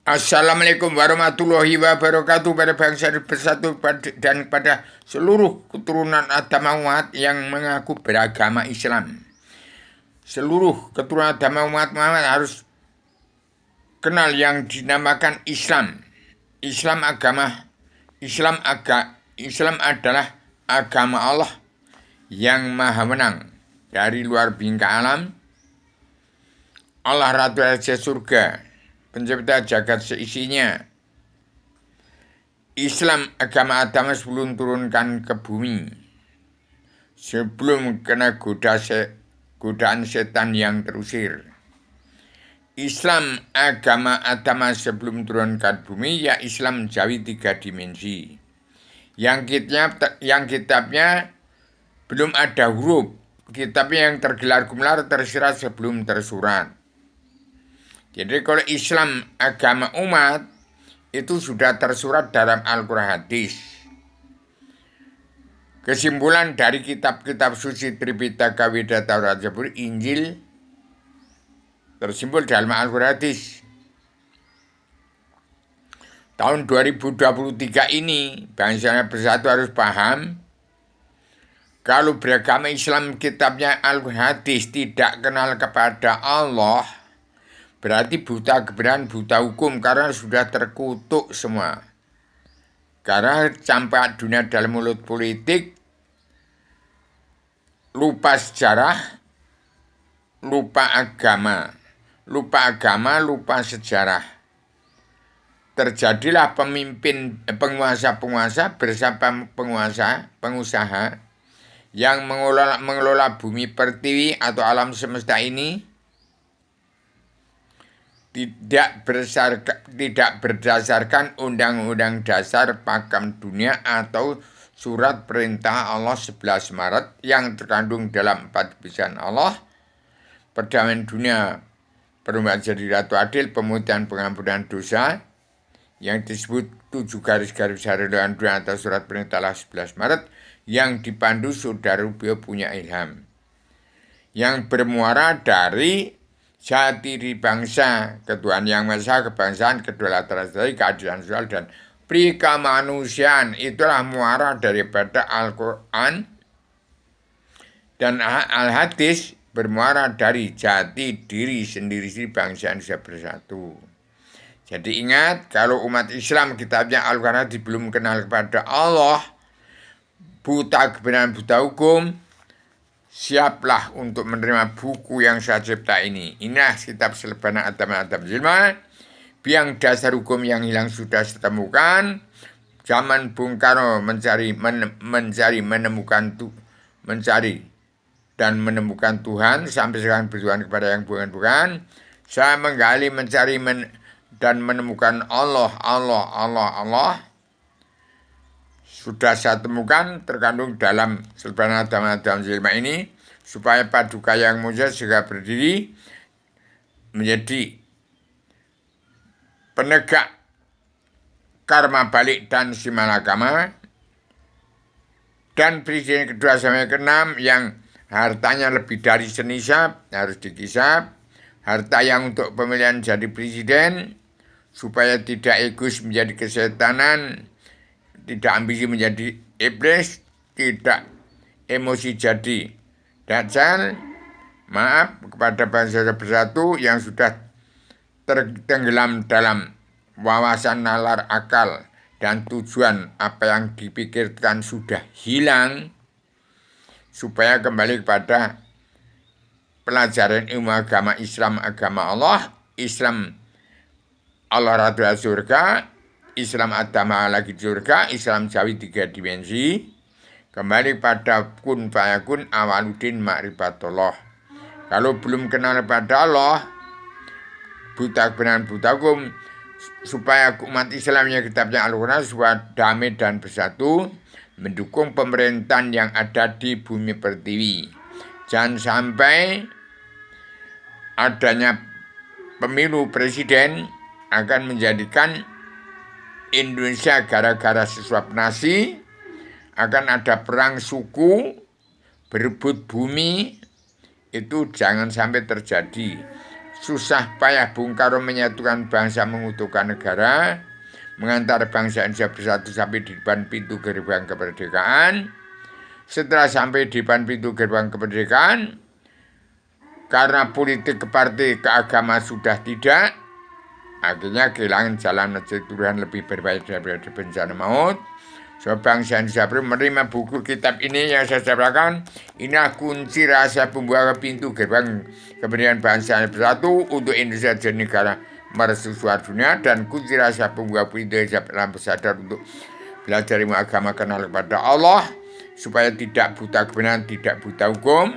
Assalamualaikum warahmatullahi wabarakatuh pada bangsa bersatu dan pada seluruh keturunan Adam umat yang mengaku beragama Islam. Seluruh keturunan Adam umat Muhammad harus kenal yang dinamakan Islam. Islam adalah agama Allah yang maha menang dari luar bingkai alam. Allah Ratu Raja Surga, pencipta jagat seisinya. Islam agama Adam sebelum turunkan ke bumi, sebelum kena godaan setan yang terusir. Islam agama Adam sebelum turun ke bumi, ya Islam Jawi 3 dimensi. Yang kitabnya belum ada huruf, kitabnya yang tergelar-gelar tersirat sebelum tersurat. Jadi kalau Islam agama umat itu sudah tersurat dalam Al-Quran hadis. Kesimpulan dari kitab-kitab suci Tripitaka, Weda, Taurat, Zabur, Injil tersimpul dalam Al-Quran hadis. Tahun 2023 ini bangsa bersatu harus paham kalau beragama Islam kitabnya Al-Quran hadis tidak kenal kepada Allah, berarti buta kebenaran, buta hukum karena sudah terkutuk semua. Karena campak dunia dalam mulut politik, lupa sejarah, lupa agama, lupa sejarah. Terjadilah penguasa-penguasa bersama pengusaha yang mengelola bumi pertiwi atau alam semesta ini tidak berdasarkan undang-undang dasar Pakam Dunia atau surat perintah Allah 11 Maret yang terkandung dalam 4 kebijaksanaan Allah, perdamaian dunia, perlombaan jadi ratu adil, pemutihan pengampunan dosa yang disebut 7 garis-garis haluan dunia atau surat perintah Allah 11 Maret yang dipandu Saudara Rubio punya ilham yang bermuara dari jati diri bangsa, ketuhanan yang Maha Esa, kebangsaan, kedaulatan rakyat, keadilan sosial, dan prikemanusiaan. Itulah muara daripada Al-Quran dan Al-Hadis, bermuara dari jati diri sendiri bangsa Indonesia bersatu. Jadi ingat, kalau umat Islam kitabnya Al-Quran belum kenal kepada Allah, buta kebenaran, buta hukum, siaplah untuk menerima buku yang saya cipta ini. Inilah kitab Selebana Adam Zilma, biang dasar hukum yang hilang sudah ditemukan. Zaman Bung Karno mencari dan menemukan Tuhan, sampai sekarang bertuhan kepada yang bukan. Saya menggali, mencari dan menemukan Allah. Sudah saya temukan terkandung dalam Selebana Adam Zilma ini, supaya paduka yang mulia juga berdiri menjadi penegak karma balik dan simalakama. Dan presiden kedua sampai keenam yang hartanya lebih dari senisab harus dikisap. Harta yang untuk pemilihan jadi presiden, supaya tidak egois menjadi kesetanan, tidak ambisi menjadi iblis, tidak emosi jadi dajjal. Maaf kepada bangsa bersatu yang sudah tenggelam dalam wawasan nalar akal dan tujuan apa yang dipikirkan sudah hilang, supaya kembali kepada pelajaran ilmu agama Islam, agama Allah. Islam Allah Ratu Surga, Islam Adama lagi surga, Islam Jawi 3 dimensi, kembali pada kun fayakun awaludin ma'rifatullah. Kalau belum kenal pada Allah, buta kebenaran, buta hukum, supaya umat Islamnya kitabnya Al-Quran supaya damai dan bersatu, mendukung pemerintahan yang ada di bumi pertiwi. Jangan sampai adanya pemilu presiden akan menjadikan Indonesia gara-gara sesuap nasi, akan ada perang suku, berebut bumi. Itu jangan sampai terjadi. susah payah Bung Karno menyatukan bangsa, mengutuhkan negara, mengantar bangsa Indonesia bersatu sampai di depan pintu gerbang kemerdekaan. Setelah sampai di depan pintu gerbang kemerdekaan, karena politik ke partai ke agama sudah tidak, akhirnya kehilangan jalan menuju Tuhan lebih berbahaya daripada bencana maut. So, bangsa Indonesia menerima buku kitab ini yang saya sampaikan. Inilah kunci rahasia pembuka pintu gerbang kemerdekaan bangsa bersatu untuk Indonesia jadi negara mercusuar dunia, dan kunci rahasia pembuka pintu dalam sadar untuk belajar ilmu agama, kenal kepada Allah, supaya tidak buta kebenaran, tidak buta hukum,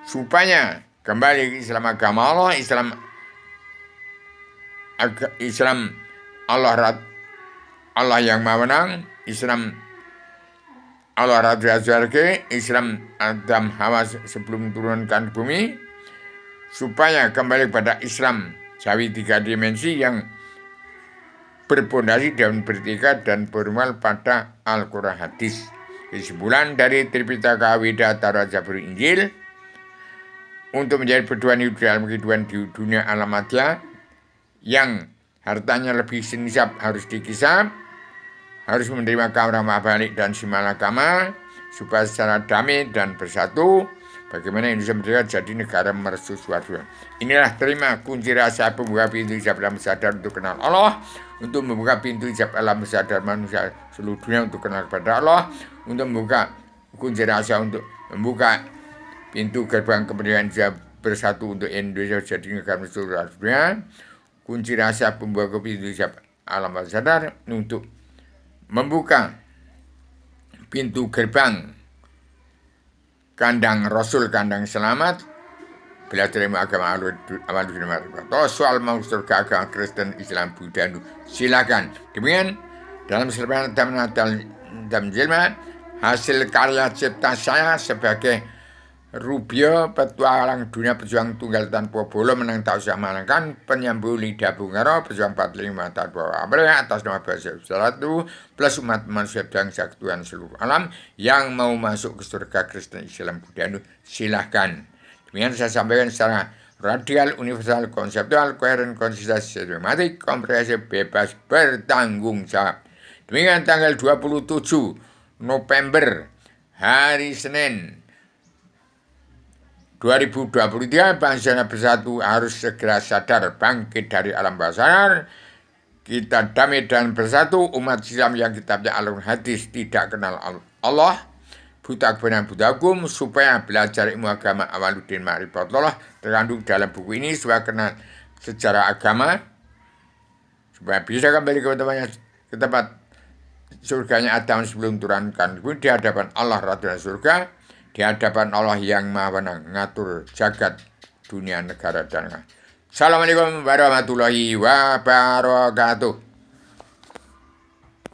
supaya kembali ke Islam agama Allah, Islam Allah yang Maha Menang, Islam Allah Raja Surga, Islam Adam Hawa sebelum turunkan bumi, supaya kembali pada Islam Jawi 3 dimensi yang berpondasi dan bertiga dan bermual pada Al-Quran hadis. Kesimpulan dari Tripitaka Weda Tara Zabur Injil, untuk menjadi pedoman hidup dalam kehidupan di dunia alamatnya, yang hartanya lebih senisab harus dikisap, harus menerima kamar balik dan simalakama, supaya secara damai dan bersatu, bagaimana Indonesia merdeka jadi negara mercusuar dunia. Inilah terima kunci rahasia pembuka pintu hijab alam sadar untuk kenal Allah, untuk membuka pintu hijab alam sadar manusia seluruh dunia untuk kenal kepada Allah, untuk membuka kunci rahasia untuk membuka pintu gerbang kemerdekaan bersatu untuk Indonesia jadi negara mercusuar dunia. Kunci rahasia pembuka pintu hijab alam sadar untuk membuka pintu gerbang kandang Rasul, kandang selamat, belajar ilmu agama amal dunia, soal mau surga agama Kristen, Islam, Buddha, silakan. Demikian dalam serban dan jelma hasil karya cipta saya sebagai Rubio, petualang dunia, pejuang tunggal tanpa bolo, menang tak usah malangkan, penyambung lidah Bung Karno, pejuang 45 tanpa abre, atas nama bahasa Salatu, plus umat manusia bangsa Tuhan seluruh alam yang mau masuk ke surga Kristen, Islam, Buddha, silahkan. Demikian saya sampaikan secara radikal, universal, konseptual, koheren, konsisten, sistematik, komprehensif, bebas, bertanggung jawab. Demikian tanggal 27 November, hari Senin 2023, bangsa bersatu harus segera sadar bangkit dari alam bawah sadar. Kita damai dan bersatu, umat Islam yang kitabnya alun hadis tidak kenal Allah, buta kebenaran, buta hukum, supaya belajar ilmu agama Awaluddin Ma'rifatullah terkandung dalam buku ini, supaya kenal sejarah agama, supaya bisa kembali ke tempat surganya Adam sebelum turunkan bumi, di hadapan Allah Ratu dan surga, di hadapan Allah yang Maha Menang, ngatur jagat dunia, negara, dan Assalamualaikum warahmatullahi wabarakatuh.